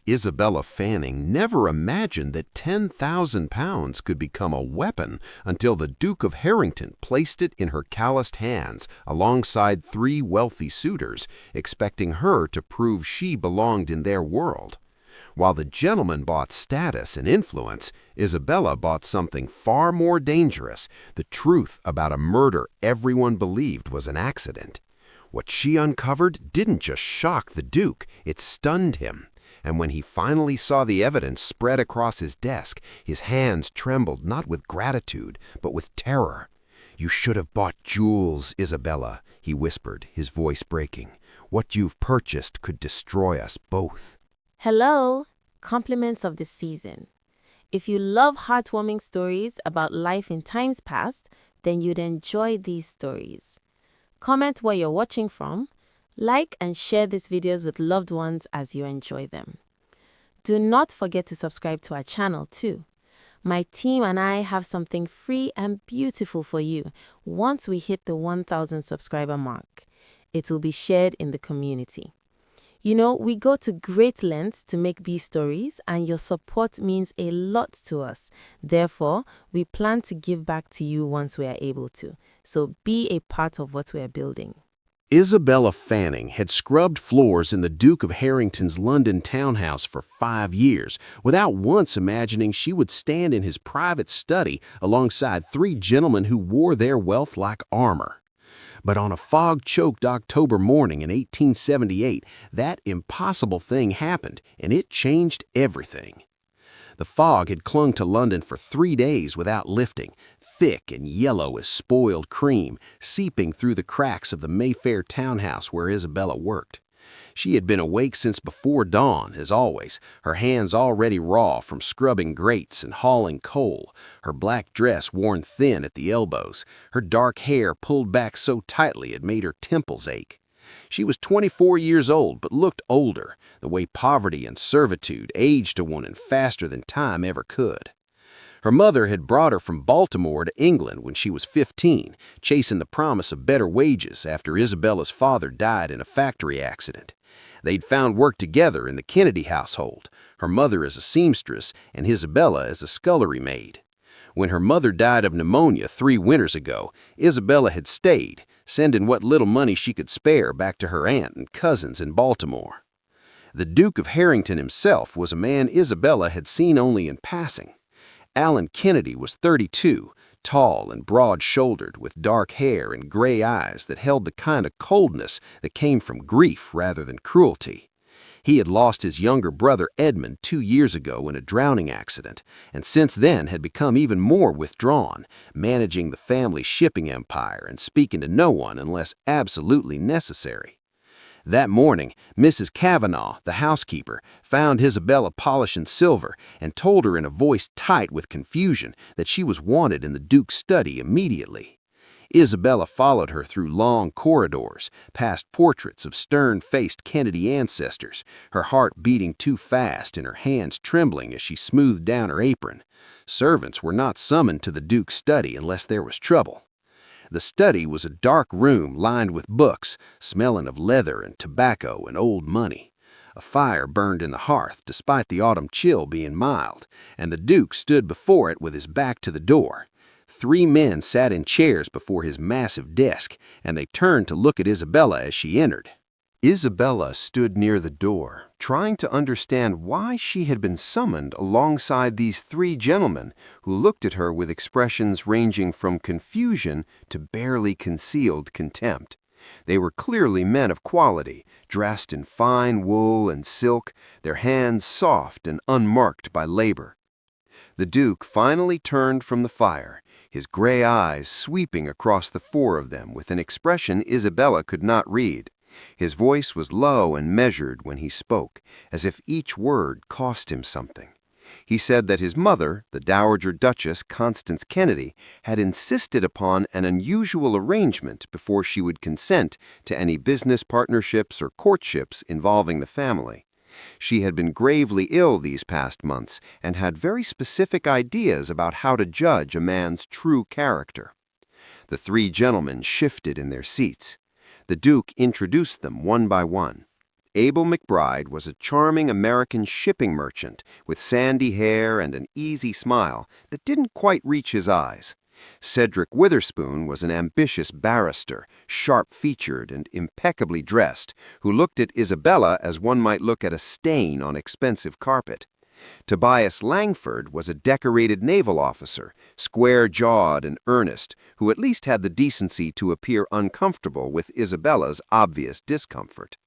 Isabella Fanning never imagined that 10,000 pounds could become a weapon until the Duke of Harrington placed it in her calloused hands alongside three wealthy suitors, expecting her to prove she belonged in their world. While the gentleman bought status and influence, Isabella bought something far more dangerous, the truth about a murder everyone believed was an accident. What she uncovered didn't just shock the Duke, it stunned him. And when he finally saw the evidence spread across his desk, his hands trembled not with gratitude, but with terror. "You should have bought jewels, Isabella," he whispered, his voice breaking. "What you've purchased could destroy us both." Hello, compliments of the season. If you love heartwarming stories about life in times past, then you'd enjoy these stories. Comment where you're watching from, like and share these videos with loved ones as you enjoy them. Do not forget to subscribe to our channel too. My team and I have something free and beautiful for you once we hit the 1,000 subscriber mark. It will be shared in the community. You know, we go to great lengths to make these stories, and your support means a lot to us. Therefore, we plan to give back to you once we are able to. So be a part of what we are building. Isabella Fanning had scrubbed floors in the Duke of Harrington's London townhouse for 5 years without once imagining she would stand in his private study alongside three gentlemen who wore their wealth like armor. But on a fog-choked October morning in 1878, that impossible thing happened, and it changed everything. The fog had clung to London for 3 days without lifting, thick and yellow as spoiled cream, seeping through the cracks of the Mayfair townhouse where Isabella worked. She had been awake since before dawn, as always, her hands already raw from scrubbing grates and hauling coal, her black dress worn thin at the elbows, her dark hair pulled back so tightly it made her temples ache. She was 24 years old, but looked older, the way poverty and servitude aged a woman faster than time ever could. Her mother had brought her from Baltimore to England when she was 15, chasing the promise of better wages after Isabella's father died in a factory accident. They'd found work together in the Kennedy household, her mother as a seamstress and Isabella as a scullery maid. When her mother died of pneumonia 3 winters ago, Isabella had stayed, sending what little money she could spare back to her aunt and cousins in Baltimore. The Duke of Harrington himself was a man Isabella had seen only in passing. Alan Kennedy was 32, tall and broad-shouldered, with dark hair and gray eyes that held the kind of coldness that came from grief rather than cruelty. He had lost his younger brother Edmund 2 years ago in a drowning accident, and since then had become even more withdrawn, managing the family shipping empire and speaking to no one unless absolutely necessary. That morning, Mrs. Kavanaugh, the housekeeper, found Isabella polishing silver and told her in a voice tight with confusion that she was wanted in the Duke's study immediately. Isabella followed her through long corridors, past portraits of stern-faced Kennedy ancestors, her heart beating too fast and her hands trembling as she smoothed down her apron. Servants were not summoned to the Duke's study unless there was trouble. The study was a dark room lined with books, smelling of leather and tobacco and old money. A fire burned in the hearth, despite the autumn chill being mild, and the Duke stood before it with his back to the door. 3 men sat in chairs before his massive desk, and they turned to look at Isabella as she entered. Isabella stood near the door, trying to understand why she had been summoned alongside these 3 gentlemen who looked at her with expressions ranging from confusion to barely concealed contempt. They were clearly men of quality, dressed in fine wool and silk, their hands soft and unmarked by labor. The Duke finally turned from the fire, his gray eyes sweeping across the 4 of them with an expression Isabella could not read. His voice was low and measured when he spoke, as if each word cost him something. He said that his mother, the Dowager Duchess Constance Kennedy, had insisted upon an unusual arrangement before she would consent to any business partnerships or courtships involving the family. She had been gravely ill these past months and had very specific ideas about how to judge a man's true character. The 3 gentlemen shifted in their seats. The Duke introduced them one by one. Abel McBride was a charming American shipping merchant with sandy hair and an easy smile that didn't quite reach his eyes. Cedric Witherspoon was an ambitious barrister, sharp-featured and impeccably dressed, who looked at Isabella as one might look at a stain on expensive carpet. Tobias Langford was a decorated naval officer, square-jawed and earnest, who at least had the decency to appear uncomfortable with Isabella's obvious discomfort.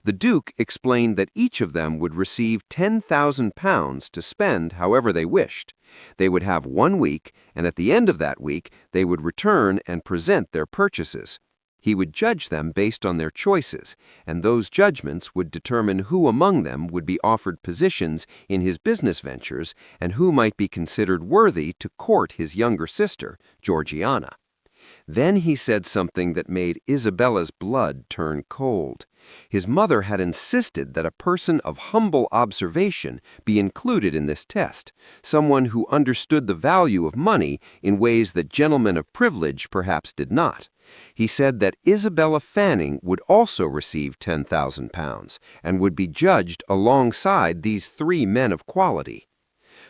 The Duke explained that each of them would receive £10,000 to spend however they wished. They would have 1 week, and at the end of that week, they would return and present their purchases. He would judge them based on their choices, and those judgments would determine who among them would be offered positions in his business ventures and who might be considered worthy to court his younger sister, Georgiana. Then he said something that made Isabella's blood turn cold. His mother had insisted that a person of humble observation be included in this test, someone who understood the value of money in ways that gentlemen of privilege perhaps did not. He said that Isabella Fanning would also receive £10,000 and would be judged alongside these 3 men of quality.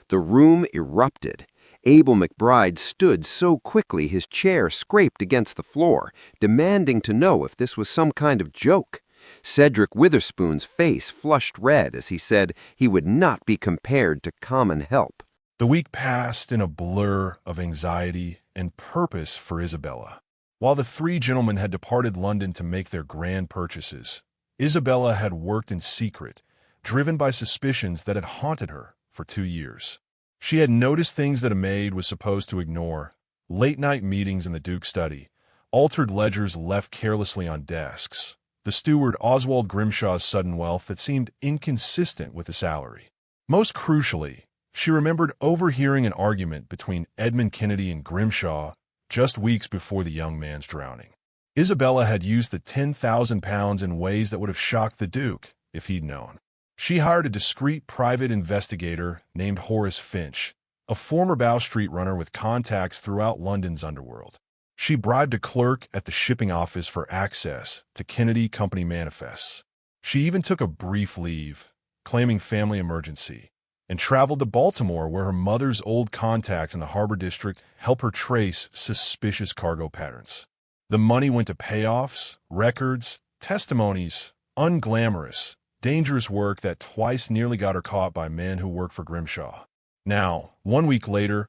The room erupted. Abel McBride stood so quickly his chair scraped against the floor, demanding to know if this was some kind of joke. Cedric Witherspoon's face flushed red as he said he would not be compared to common help. The week passed in a blur of anxiety and purpose for Isabella. While the 3 gentlemen had departed London to make their grand purchases, Isabella had worked in secret, driven by suspicions that had haunted her for 2 years. She had noticed things that a maid was supposed to ignore: late-night meetings in the Duke's study, altered ledgers left carelessly on desks, the steward Oswald Grimshaw's sudden wealth that seemed inconsistent with the salary. Most crucially, she remembered overhearing an argument between Edmund Kennedy and Grimshaw just weeks before the young man's drowning. Isabella had used the £10,000 in ways that would have shocked the Duke if he'd known. She hired a discreet private investigator named Horace Finch, a former Bow Street runner with contacts throughout London's underworld. She bribed a clerk at the shipping office for access to Kennedy Company manifests. She even took a brief leave, claiming family emergency, and traveled to Baltimore where her mother's old contacts in the Harbor District helped her trace suspicious cargo patterns. The money went to payoffs, records, testimonies, unglamorous, dangerous work that twice nearly got her caught by men who worked for Grimshaw. Now, 1 week later,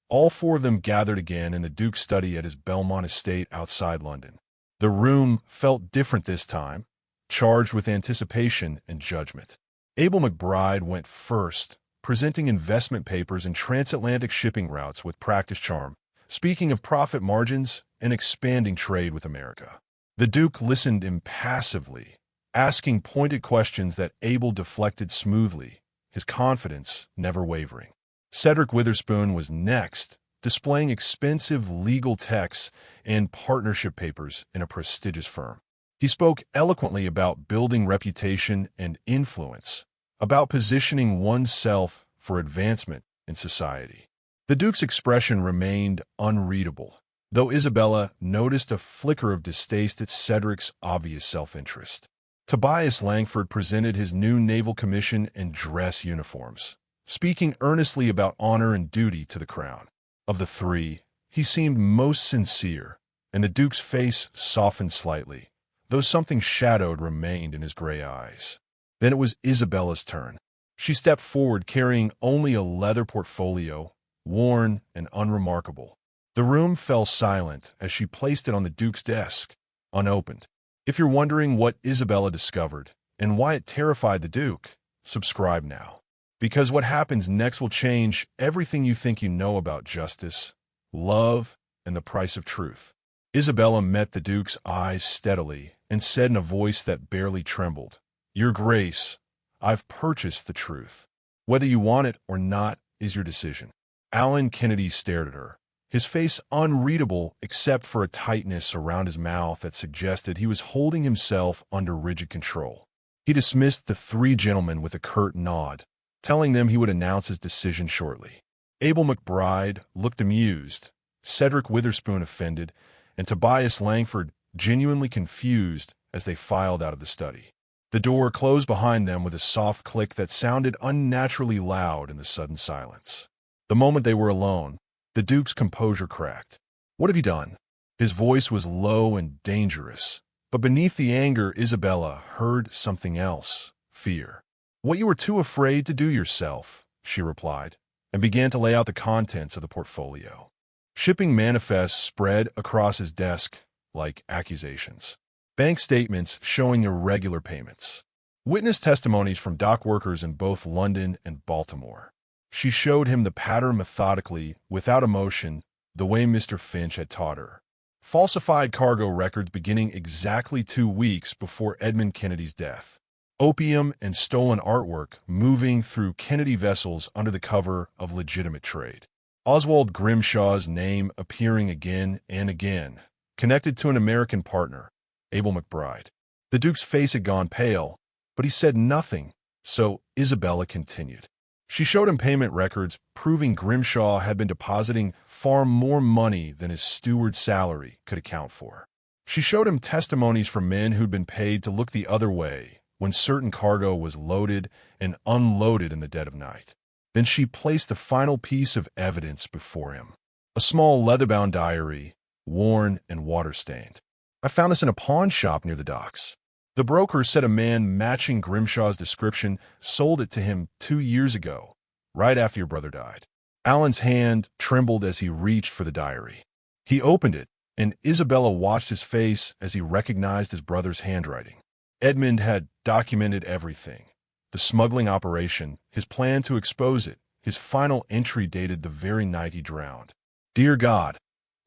all 4 of them gathered again in the Duke's study at his Belmont estate outside London. The room felt different this time, charged with anticipation and judgment. Abel McBride went first, presenting investment papers and transatlantic shipping routes with practiced charm, speaking of profit margins and expanding trade with America. The Duke listened impassively, asking pointed questions that Abel deflected smoothly, his confidence never wavering. Cedric Witherspoon was next, displaying expensive legal texts and partnership papers in a prestigious firm. He spoke eloquently about building reputation and influence, about positioning oneself for advancement in society. The Duke's expression remained unreadable, though Isabella noticed a flicker of distaste at Cedric's obvious self-interest. Tobias Langford presented his new naval commission and dress uniforms, speaking earnestly about honor and duty to the crown. Of the 3, he seemed most sincere, and the Duke's face softened slightly, though something shadowed remained in his gray eyes. Then it was Isabella's turn. She stepped forward carrying only a leather portfolio, worn and unremarkable. The room fell silent as she placed it on the Duke's desk, unopened. If you're wondering what Isabella discovered and why it terrified the Duke, subscribe now. Because what happens next will change everything you think you know about justice, love, and the price of truth. Isabella met the Duke's eyes steadily and said in a voice that barely trembled, "Your Grace, I've purchased the truth. Whether you want it or not is your decision." Alan Kennedy stared at her, his face unreadable except for a tightness around his mouth that suggested he was holding himself under rigid control. He dismissed the 3 gentlemen with a curt nod, telling them he would announce his decision shortly. Abel McBride looked amused, Cedric Witherspoon offended, and Tobias Langford genuinely confused as they filed out of the study. The door closed behind them with a soft click that sounded unnaturally loud in the sudden silence. The moment they were alone, the Duke's composure cracked. "What have you done?" His voice was low and dangerous, but beneath the anger, Isabella heard something else: fear. "What you were too afraid to do yourself," she replied, and began to lay out the contents of the portfolio. Shipping manifests spread across his desk like accusations. Bank statements showing irregular payments. Witness testimonies from dock workers in both London and Baltimore. She showed him the pattern methodically, without emotion, the way Mr. Finch had taught her. Falsified cargo records beginning exactly 2 weeks before Edmund Kennedy's death. Opium and stolen artwork moving through Kennedy vessels under the cover of legitimate trade. Oswald Grimshaw's name appearing again and again, connected to an American partner, Abel McBride. The Duke's face had gone pale, but he said nothing, so Isabella continued. She showed him payment records proving Grimshaw had been depositing far more money than his steward's salary could account for. She showed him testimonies from men who'd been paid to look the other way when certain cargo was loaded and unloaded in the dead of night. Then she placed the final piece of evidence before him. A small leather-bound diary, worn and water-stained. "I found this in a pawn shop near the docks. The broker said a man matching Grimshaw's description sold it to him 2 years ago, right after your brother died." Alan's hand trembled as he reached for the diary. He opened it, and Isabella watched his face as he recognized his brother's handwriting. Edmund had documented everything. The smuggling operation, his plan to expose it, his final entry dated the very night he drowned. "Dear God,"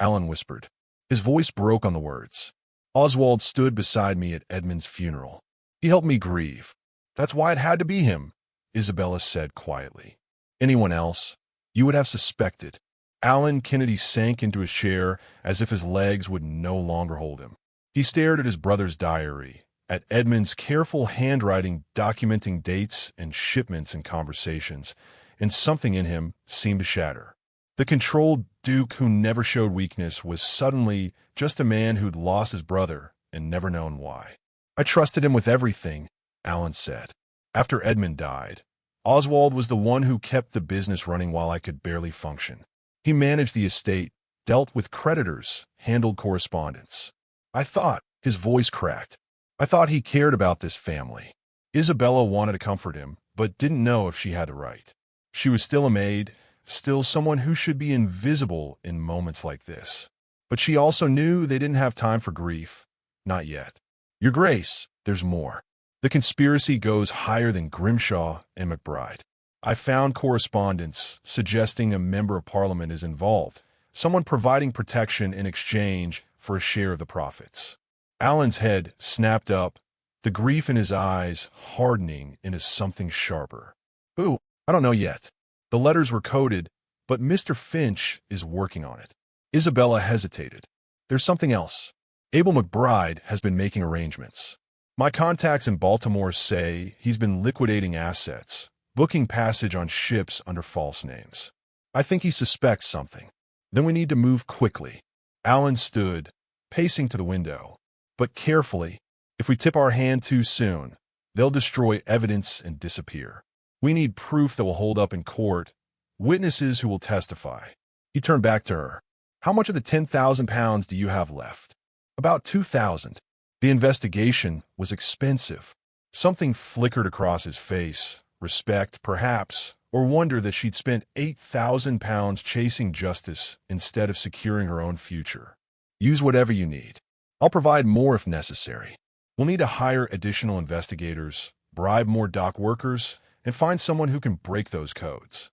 Alan whispered. His voice broke on the words. "Oswald stood beside me at Edmund's funeral. He helped me grieve. That's why it had to be him," Isabella said quietly. "Anyone else, you would have suspected." Alan Kennedy sank into his chair as if his legs would no longer hold him. He stared at his brother's diary, at Edmund's careful handwriting documenting dates and shipments and conversations, and something in him seemed to shatter. The controlled Duke who never showed weakness was suddenly just a man who'd lost his brother and never known why. "I trusted him with everything," Alan said. "After Edmund died, Oswald was the one who kept the business running while I could barely function. He managed the estate, dealt with creditors, handled correspondence. I thought," his voice cracked, "I thought he cared about this family." Isabella wanted to comfort him, but didn't know if she had the right. She was still a maid, still someone who should be invisible in moments like this. But she also knew they didn't have time for grief. Not yet. "Your Grace, there's more. The conspiracy goes higher than Grimshaw and McBride. I found correspondence suggesting a member of Parliament is involved, someone providing protection in exchange for a share of the profits." Alan's head snapped up, the grief in his eyes hardening into something sharper. "Who? I don't know yet. The letters were coded, but Mr. Finch is working on it." Isabella hesitated. "There's something else. Abel McBride has been making arrangements. My contacts in Baltimore say he's been liquidating assets, booking passage on ships under false names. I think he suspects something. Then we need to move quickly." Alan stood, pacing to the window. "But carefully. If we tip our hand too soon, they'll destroy evidence and disappear. We need proof that will hold up in court, witnesses who will testify." He turned back to her. "How much of the £10,000 do you have left?" "About 2,000. The investigation was expensive." Something flickered across his face, respect, perhaps, or wonder that she'd spent £8,000 chasing justice instead of securing her own future. "Use whatever you need. I'll provide more if necessary. We'll need to hire additional investigators, bribe more dock workers, and find someone who can break those codes."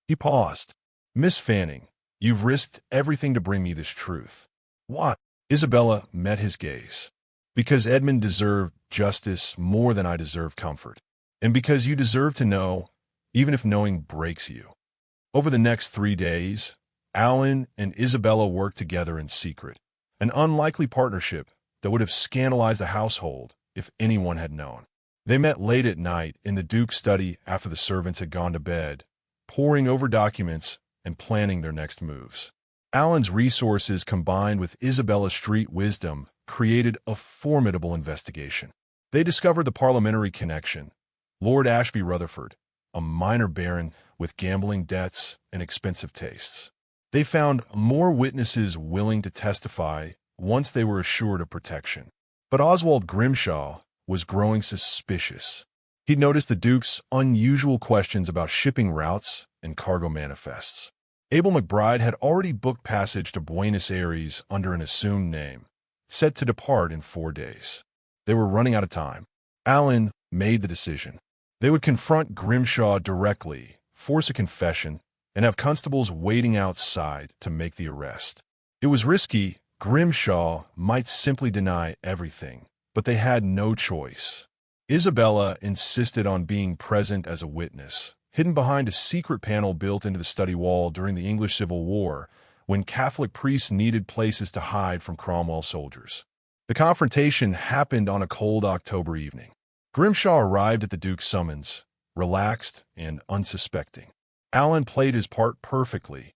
He paused. "Miss Fanning, you've risked everything to bring me this truth." "Why?" Isabella met his gaze. "Because Edmund deserved justice more than I deserve comfort. And because you deserve to know, even if knowing breaks you." Over the next 3 days, Alan and Isabella worked together in secret, an unlikely partnership that would have scandalized the household if anyone had known. They met late at night in the Duke's study after the servants had gone to bed, poring over documents and planning their next moves. Alan's resources combined with Isabella's street wisdom created a formidable investigation. They discovered the parliamentary connection. Lord Ashby Rutherford, a minor baron with gambling debts and expensive tastes. They found more witnesses willing to testify once they were assured of protection. But Oswald Grimshaw was growing suspicious. He'd noticed the Duke's unusual questions about shipping routes and cargo manifests. Abel McBride had already booked passage to Buenos Aires under an assumed name, set to depart in 4 days. They were running out of time. Allen made the decision. They would confront Grimshaw directly, force a confession, and have constables waiting outside to make the arrest. It was risky. Grimshaw might simply deny everything, but they had no choice. Isabella insisted on being present as a witness, hidden behind a secret panel built into the study wall during the English Civil War, when Catholic priests needed places to hide from Cromwell's soldiers. The confrontation happened on a cold October evening. Grimshaw arrived at the Duke's summons, relaxed and unsuspecting. Allen played his part perfectly,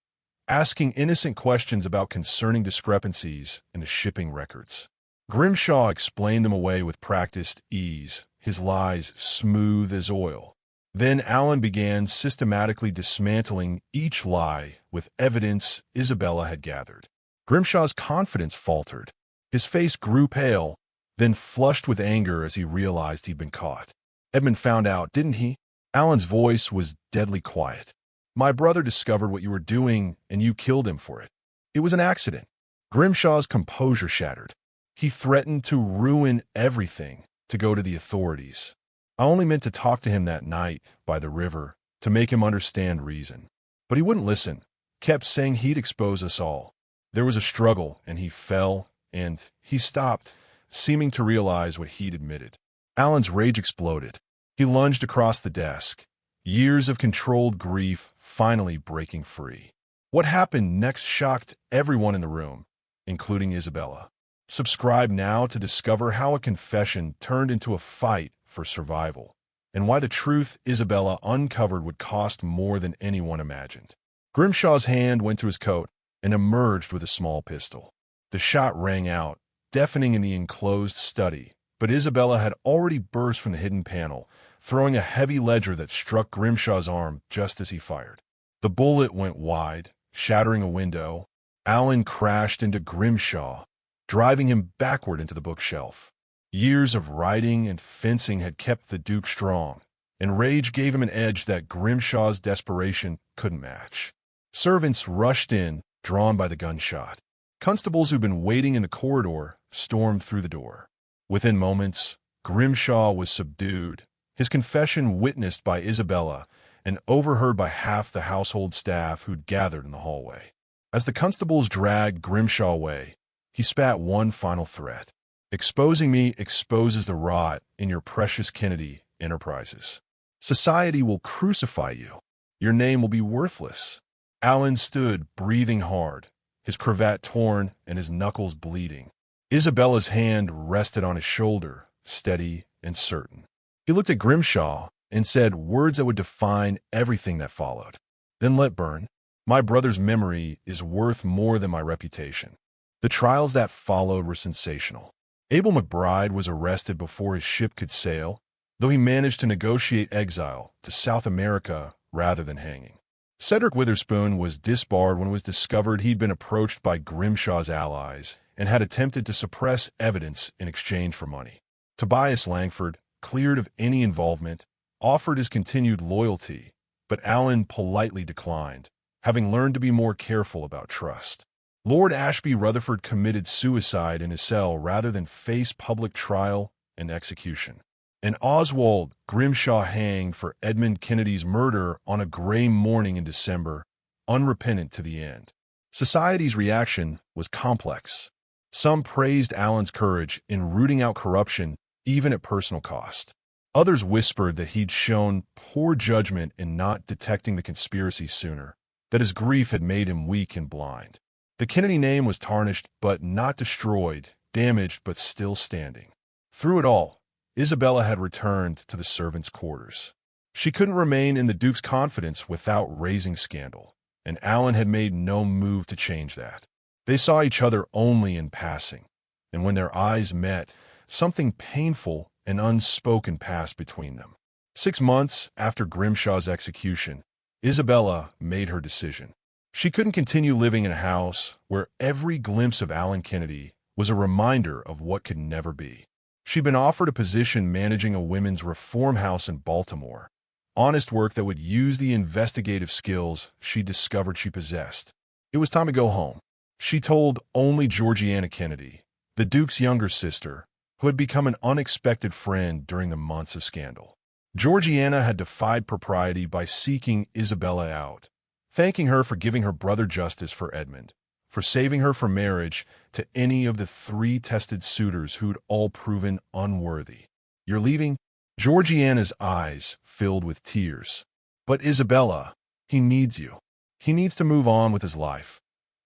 asking innocent questions about concerning discrepancies in the shipping records. Grimshaw explained them away with practiced ease, his lies smooth as oil. Then Allen began systematically dismantling each lie with evidence Isabella had gathered. Grimshaw's confidence faltered. His face grew pale, then flushed with anger as he realized he'd been caught. Edmund found out, didn't he? Allen's voice was deadly quiet. My brother discovered what you were doing, and you killed him for it. It was an accident. Grimshaw's composure shattered. He threatened to ruin everything, to go to the authorities. I only meant to talk to him that night by the river, to make him understand reason. But he wouldn't listen, kept saying he'd expose us all. There was a struggle, and he fell, and he stopped, seeming to realize what he'd admitted. Allen's rage exploded. He lunged across the desk, years of controlled grief finally breaking free. What happened next shocked everyone in the room, including Isabella. Subscribe now to discover how a confession turned into a fight for survival, and why the truth Isabella uncovered would cost more than anyone imagined. Grimshaw's hand went to his coat and emerged with a small pistol. The shot rang out, deafening in the enclosed study, but Isabella had already burst from the hidden panel, throwing a heavy ledger that struck Grimshaw's arm just as he fired. The bullet went wide, shattering a window. Allen crashed into Grimshaw, driving him backward into the bookshelf. Years of riding and fencing had kept the Duke strong, and rage gave him an edge that Grimshaw's desperation couldn't match. Servants rushed in, drawn by the gunshot. Constables who'd been waiting in the corridor stormed through the door. Within moments, Grimshaw was subdued, his confession witnessed by Isabella and overheard by half the household staff who'd gathered in the hallway. As the constables dragged Grimshaw away, he spat one final threat. Exposing me exposes the rot in your precious Kennedy enterprises. Society will crucify you. Your name will be worthless. Allen stood, breathing hard, his cravat torn and his knuckles bleeding. Isabella's hand rested on his shoulder, steady and certain. He looked at Grimshaw and said words that would define everything that followed. Then let burn. My brother's memory is worth more than my reputation. The trials that followed were sensational. Abel McBride was arrested before his ship could sail, though he managed to negotiate exile to South America rather than hanging. Cedric Witherspoon was disbarred when it was discovered he'd been approached by Grimshaw's allies and had attempted to suppress evidence in exchange for money. Tobias Langford, cleared of any involvement, offered his continued loyalty, but Allen politely declined, having learned to be more careful about trust. Lord Ashby Rutherford committed suicide in his cell rather than face public trial and execution. And Oswald Grimshaw hanged for Edmund Kennedy's murder on a gray morning in December, unrepentant to the end. Society's reaction was complex. Some praised Allen's courage in rooting out corruption, even at personal cost. Others whispered that he'd shown poor judgment in not detecting the conspiracy sooner, that his grief had made him weak and blind. The Kennedy name was tarnished but not destroyed, damaged but still standing. Through it all, Isabella had returned to the servants' quarters. She couldn't remain in the Duke's confidence without raising scandal, and Allen had made no move to change that. They saw each other only in passing, and when their eyes met, something painful an unspoken past between them. 6 months after Grimshaw's execution, Isabella made her decision. She couldn't continue living in a house where every glimpse of Alan Kennedy was a reminder of what could never be. She'd been offered a position managing a women's reform house in Baltimore, honest work that would use the investigative skills she discovered she possessed. It was time to go home. She told only Georgiana Kennedy, the Duke's younger sister, who had become an unexpected friend during the months of scandal. Georgiana had defied propriety by seeking Isabella out, thanking her for giving her brother justice for Edmund, for saving her from marriage to any of the 3 tested suitors who'd all proven unworthy. "You're leaving?" Georgiana's eyes filled with tears. "But Isabella, he needs you. He needs to move on with his life,"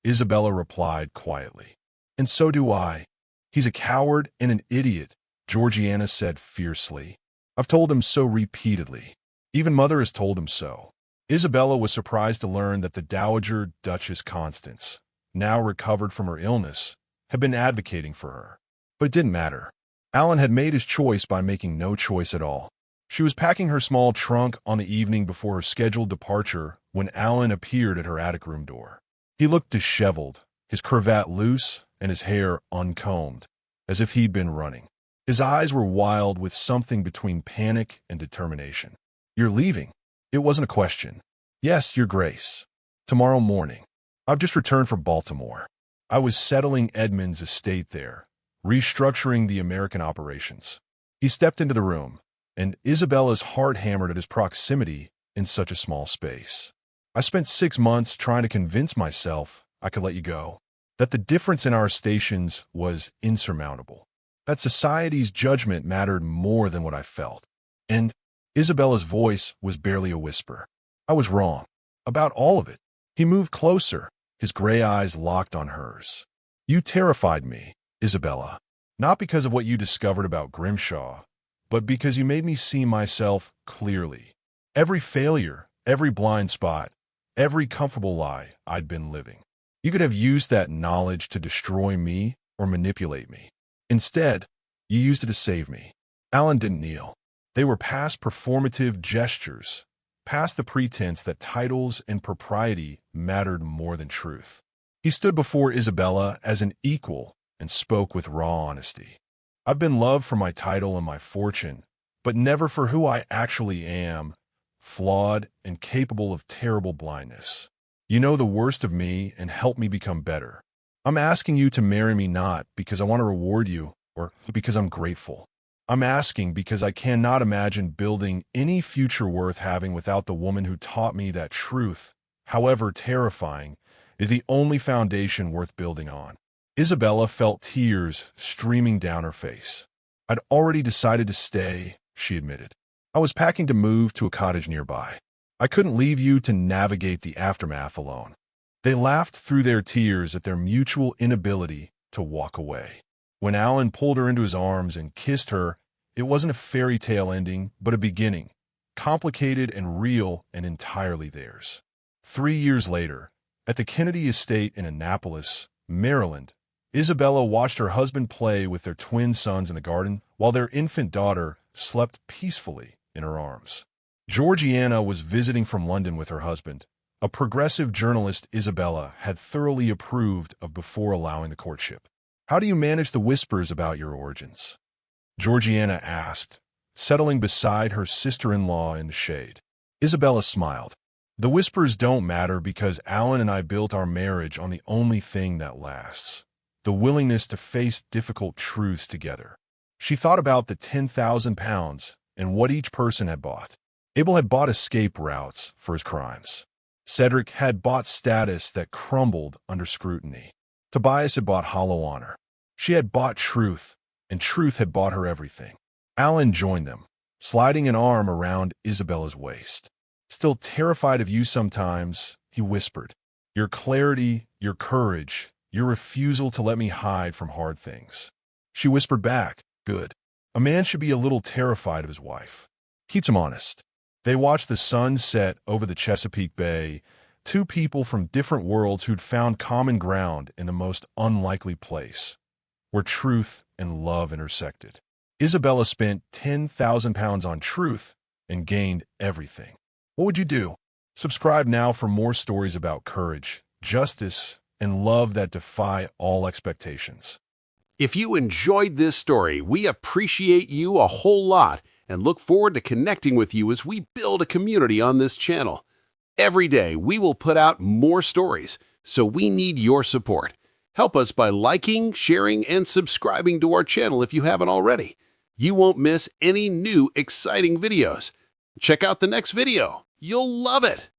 Isabella replied quietly. "And so do I. He's a coward and an idiot," Georgiana said fiercely. "I've told him so repeatedly. Even Mother has told him so." Isabella was surprised to learn that the Dowager Duchess Constance, now recovered from her illness, had been advocating for her. But it didn't matter. Alan had made his choice by making no choice at all. She was packing her small trunk on the evening before her scheduled departure when Alan appeared at her attic room door. He looked disheveled, his cravat loose and his hair uncombed, as if he'd been running. His eyes were wild with something between panic and determination. "You're leaving?" It wasn't a question. "Yes, Your Grace. Tomorrow morning. I've just returned from Baltimore. I was settling Edmund's estate there, restructuring the American operations." He stepped into the room, and Isabella's heart hammered at his proximity in such a small space. "I spent 6 months trying to convince myself I could let you go, that the difference in our stations was insurmountable, that society's judgment mattered more than what I felt. And Isabella's voice was barely a whisper. I was wrong. About all of it." He moved closer, his gray eyes locked on hers. "You terrified me, Isabella, not because of what you discovered about Grimshaw, but because you made me see myself clearly. Every failure, every blind spot, every comfortable lie I'd been living. You could have used that knowledge to destroy me or manipulate me. Instead, you used it to save me." Alan didn't kneel. They were past performative gestures, past the pretense that titles and propriety mattered more than truth. He stood before Isabella as an equal and spoke with raw honesty. "I've been loved for my title and my fortune, but never for who I actually am, flawed and capable of terrible blindness. You know the worst of me and help me become better. I'm asking you to marry me not because I want to reward you or because I'm grateful. I'm asking because I cannot imagine building any future worth having without the woman who taught me that truth, however terrifying, is the only foundation worth building on." Isabella felt tears streaming down her face. "I'd already decided to stay," she admitted. "I was packing to move to a cottage nearby. I couldn't leave you to navigate the aftermath alone." They laughed through their tears at their mutual inability to walk away. When Alan pulled her into his arms and kissed her, it wasn't a fairy tale ending, but a beginning, complicated and real and entirely theirs. 3 years later, at the Kennedy estate in Annapolis, Maryland, Isabella watched her husband play with their twin sons in the garden while their infant daughter slept peacefully in her arms. Georgiana was visiting from London with her husband, a progressive journalist Isabella had thoroughly approved of before allowing the courtship. "How do you manage the whispers about your origins?" Georgiana asked, settling beside her sister-in-law in the shade. Isabella smiled. "The whispers don't matter because Alan and I built our marriage on the only thing that lasts, the willingness to face difficult truths together." She thought about the £10,000 and what each person had bought. Abel had bought escape routes for his crimes. Cedric had bought status that crumbled under scrutiny. Tobias had bought hollow honor. She had bought truth, and truth had bought her everything. Alan joined them, sliding an arm around Isabella's waist. "Still terrified of you sometimes," he whispered. "Your clarity, your courage, your refusal to let me hide from hard things." She whispered back, "Good. A man should be a little terrified of his wife. Keeps him honest." They watched the sun set over the Chesapeake Bay, two people from different worlds who'd found common ground in the most unlikely place, where truth and love intersected. Isabella spent £10,000 on truth and gained everything. What would you do? Subscribe now for more stories about courage, justice, and love that defy all expectations. If you enjoyed this story, we appreciate you a whole lot and look forward to connecting with you as we build a community on this channel. Every day, we will put out more stories, so we need your support. Help us by liking, sharing, and subscribing to our channel if you haven't already. You won't miss any new exciting videos. Check out the next video. You'll love it!